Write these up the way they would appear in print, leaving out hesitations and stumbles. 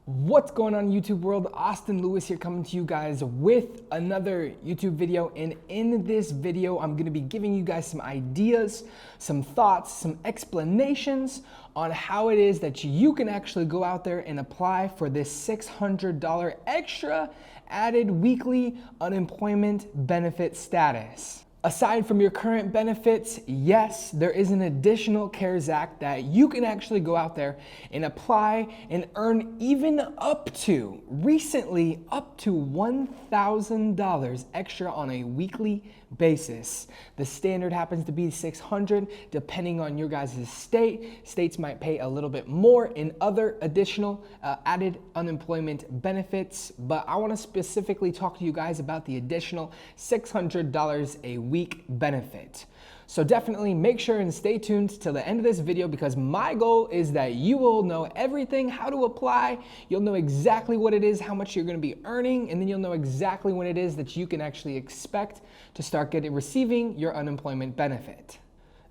What's going on, YouTube world? Austin Lewis here, coming to you guys with another YouTube video. And in this video, I'm going to be giving you guys some ideas, some thoughts, some explanations on how it is that you can actually go out there and apply for this $600 extra added weekly unemployment benefit status. Aside from your current benefits, yes, there is an additional CARES Act that you can actually go out there and apply and earn even up to $1,000 extra on a weekly basis. The standard happens to be $600, depending on your guys' state. States might pay a little bit more in other additional added unemployment benefits, but I want to specifically talk to you guys about the additional $600 a week benefit. So definitely make sure and stay tuned till the end of this video, because my goal is that you will know everything, how to apply. You'll know exactly what it is, how much you're going to be earning, and then you'll know exactly when it is that you can actually expect to start receiving your unemployment benefit.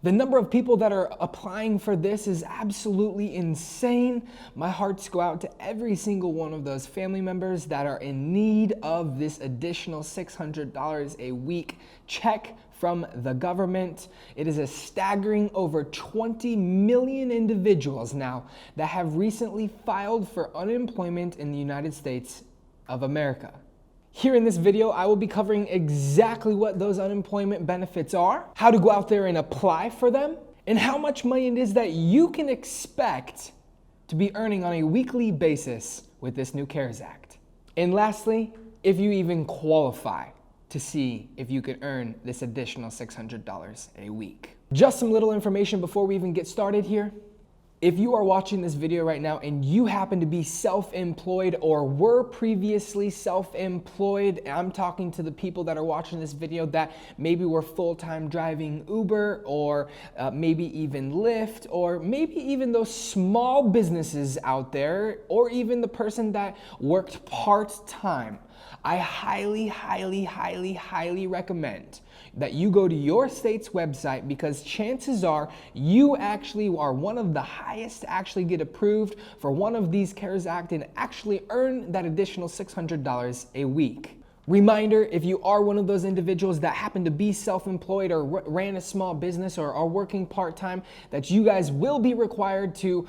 The number of people that are applying for this is absolutely insane. My hearts go out to every single one of those family members that are in need of this additional $600 a week check from the government. It is a staggering over 20 million individuals now that have recently filed for unemployment in the United States of America. Here in this video, I will be covering exactly what those unemployment benefits are, how to go out there and apply for them, and how much money it is that you can expect to be earning on a weekly basis with this new CARES Act. And lastly, if you even qualify to see if you can earn this additional $600 a week. Just some little information before we even get started here. If you are watching this video right now and you happen to be self-employed or were previously self-employed, I'm talking to the people that are watching this video that maybe were full-time driving Uber, or maybe even Lyft, or maybe even those small businesses out there, or even the person that worked part-time. I highly recommend that you go to your state's website, because chances are you actually are one of the highest to actually get approved for one of these CARES Act and actually earn that additional $600 a week. Reminder, if you are one of those individuals that happen to be self-employed or ran a small business or are working part-time, that you guys will be required to,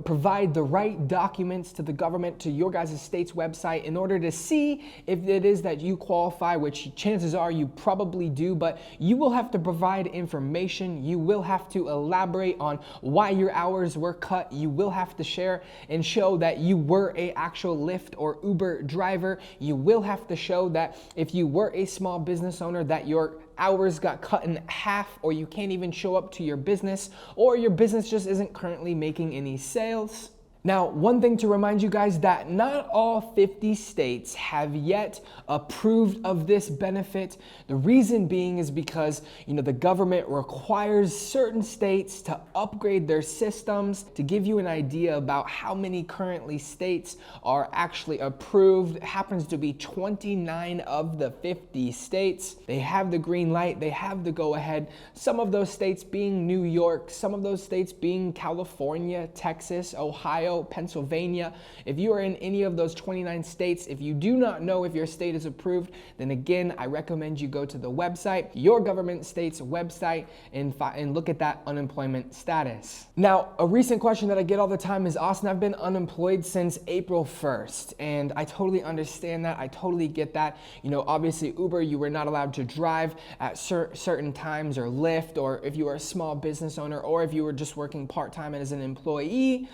provide the right documents to the government, to your guys' state's website, in order to see if it is that you qualify, which chances are you probably do, but you will have to provide information. You will have to elaborate on why your hours were cut. You will have to share and show that you were an actual Lyft or Uber driver. You will have to show that if you were a small business owner, that your hours got cut in half, or you can't even show up to your business, or your business just isn't currently making any sales. Now, one thing to remind you guys, that not all 50 states have yet approved of this benefit. The reason being is because, the government requires certain states to upgrade their systems. To give you an idea about how many currently states are actually approved, it happens to be 29 of the 50 states. They have the green light, they have the go ahead. Some of those states being New York, some of those states being California, Texas, Ohio, Pennsylvania. If you are in any of those 29 states, if you do not know if your state is approved, then again, I recommend you go to the website, your government state's website, and look at that unemployment status. Now, a recent question that I get all the time is, Austin, I've been unemployed since April 1st, and I totally understand that. I totally get that. Obviously Uber, you were not allowed to drive at certain times, or Lyft, or if you were a small business owner, or if you were just working part-time as an employee.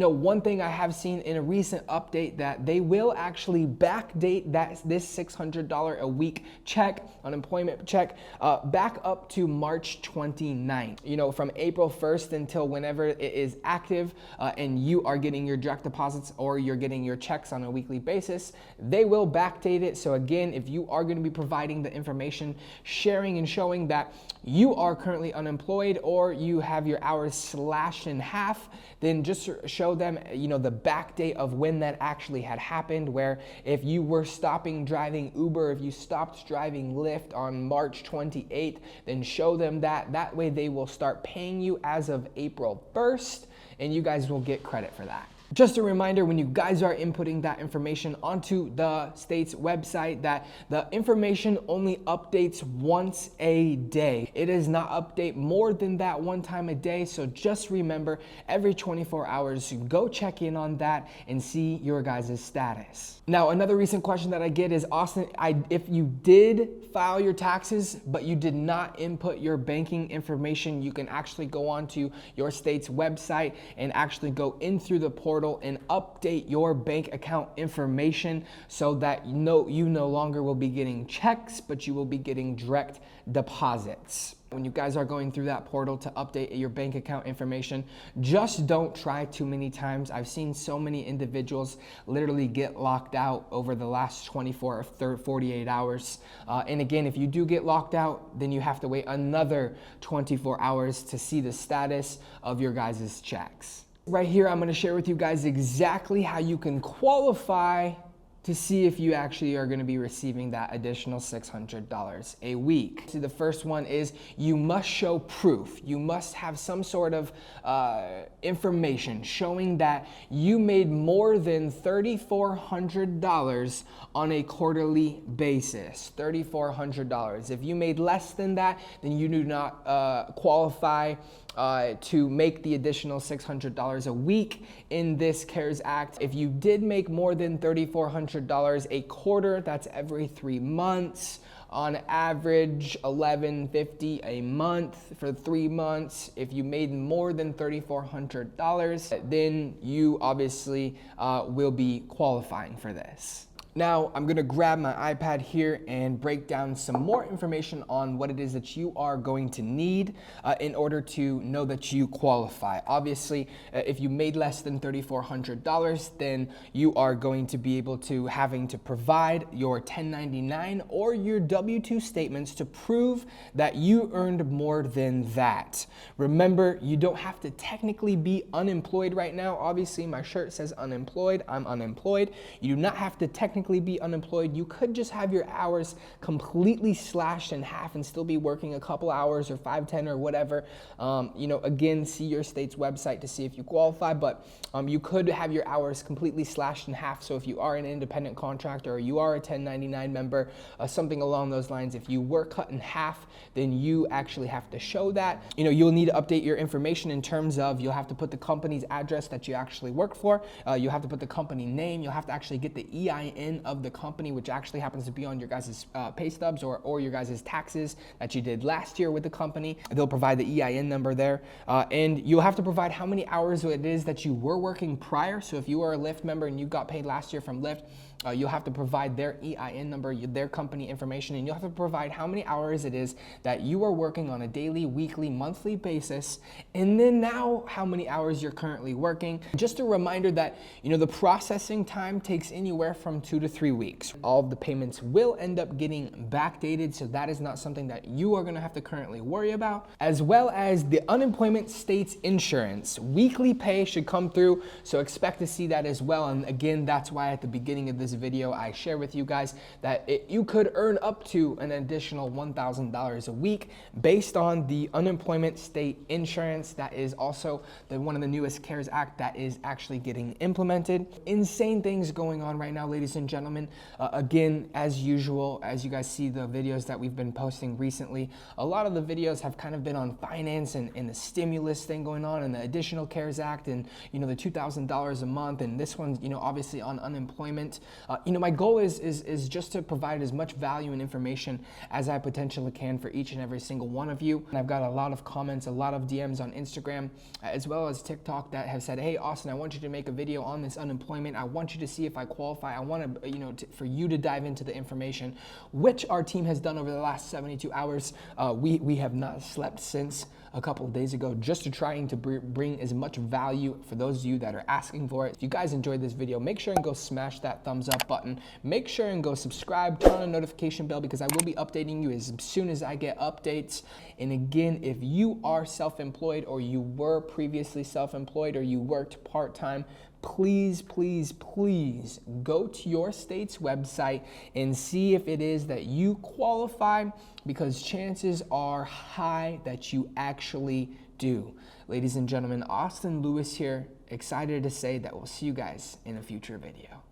One thing I have seen in a recent update, that they will actually backdate this $600 a week check, unemployment check, back up to March 29th. From April 1st until whenever it is active, and you are getting your direct deposits or you're getting your checks on a weekly basis, they will backdate it. So again, if you are going to be providing the information, sharing and showing that you are currently unemployed, or you have your hours slashed in half, then just show them, the back date of when that actually had happened, where if you were stopping driving Uber, if you stopped driving Lyft on March 28th, then show them that. That way they will start paying you as of April 1st, and you guys will get credit for that. Just a reminder, when you guys are inputting that information onto the state's website, that the information only updates once a day. It does not update more than that one time a day. So just remember, every 24 hours, go check in on that and see your guys' status. Now, another recent question that I get is, Austin, if you did file your taxes, but you did not input your banking information, you can actually go onto your state's website and actually go in through the portal and update your bank account information so that you no longer will be getting checks, but you will be getting direct deposits. When you guys are going through that portal to update your bank account information, just don't try too many times. I've seen so many individuals literally get locked out over the last 24 or 48 hours. And again, if you do get locked out, then you have to wait another 24 hours to see the status of your guys' checks. Right here, I'm going to share with you guys exactly how you can qualify to see if you actually are going to be receiving that additional $600 a week. So the first one is you must show proof. You must have some sort of information showing that you made more than $3,400 on a quarterly basis. $3,400. If you made less than that, then you do not qualify to make the additional $600 a week in this CARES Act. If you did make more than $3,400 a quarter, that's every 3 months. On average, $1,150 a month for 3 months. If you made more than $3,400, then you obviously will be qualifying for this. Now, I'm gonna grab my iPad here and break down some more information on what it is that you are going to need in order to know that you qualify. Obviously, if you made less than $3,400, then you are going to be able to having to provide your 1099 or your W-2 statements to prove that you earned more than that. Remember, you don't have to technically be unemployed right now. Obviously, my shirt says unemployed. I'm unemployed. You do not have to technically be unemployed. You could just have your hours completely slashed in half and still be working a couple hours or 5, 10 or whatever. Again, see your state's website to see if you qualify, but you could have your hours completely slashed in half. So if you are an independent contractor or you are a 1099 member, something along those lines, if you were cut in half, then you actually have to show that. You'll need to update your information in terms of you'll have to put the company's address that you actually work for. You'll have to put the company name. You'll have to actually get the EIN of the company, which actually happens to be on your guys' pay stubs or your guys' taxes that you did last year with the company. They'll provide the EIN number there. And you'll have to provide how many hours it is that you were working prior. So if you are a Lyft member and you got paid last year from Lyft, you'll have to provide their EIN number, their company information, and you'll have to provide how many hours it is that you are working on a daily, weekly, monthly basis, and then now how many hours you're currently working. Just a reminder that the processing time takes anywhere from 2 to 3 weeks. All of the payments will end up getting backdated, so that is not something that you are going to have to currently worry about. As well as the unemployment state's insurance. Weekly pay should come through, so expect to see that as well. And again, that's why at the beginning of this video I share with you guys that you could earn up to an additional $1,000 a week based on the unemployment state insurance. That is also one of the newest CARES Act that is actually getting implemented. Insane things going on right now, ladies and gentlemen. Again, as usual, as you guys see the videos that we've been posting recently, a lot of the videos have kind of been on finance and the stimulus thing going on and the additional CARES Act and the $2,000 a month, and this one's obviously on unemployment. My goal is just to provide as much value and information as I potentially can for each and every single one of you. And I've got a lot of comments, a lot of DMs on Instagram, as well as TikTok that have said, hey, Austin, I want you to make a video on this unemployment. I want you to see if I qualify. I want to, for you to dive into the information, which our team has done over the last 72 hours. We have not slept since a couple of days ago, just to trying to bring as much value for those of you that are asking for it. If you guys enjoyed this video, make sure and go smash that thumbs up button. Make sure and go subscribe, turn on the notification bell, because I will be updating you as soon as I get updates. And again, if you are self-employed or you were previously self-employed or you worked part-time, please, please, please go to your state's website and see if it is that you qualify, because chances are high that you actually do. Ladies and gentlemen, Austin Lewis here, excited to say that we'll see you guys in a future video.